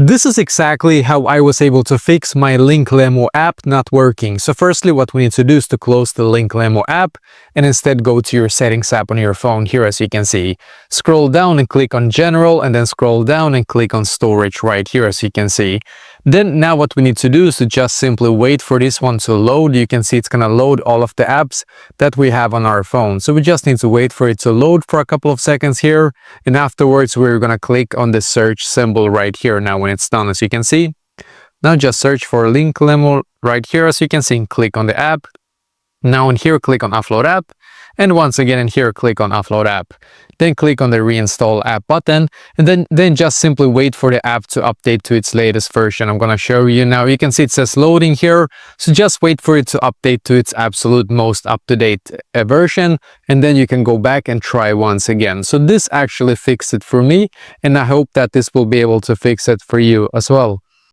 This is exactly how I was able to fix my Linklemo app not working. So firstly, what we need to do is to close the Linklemo app and instead go to your settings app on your phone here, as you can see. Scroll down and click on general, and then scroll down and click on storage right here, as you can see. Then now what we need to do is to just simply wait for this one to load. You can see it's going to load all of the apps that we have on our phone. So we just need to wait for it to load for a couple of seconds here. And afterwards, we're going to click on the search symbol right here now when it's done, as you can see. Now just search for Linklemo right here, as you can see, and click on the app. Now in here, click on Upload App. And once again in here, click on Upload App. Then click on the Reinstall App button. And then just simply wait for the app to update to its latest version. I'm going to show you now. You can see it says loading here. So just wait for it to update to its absolute most up-to-date version. And then you can go back and try once again. So this actually fixed it for me. And I hope that this will be able to fix it for you as well.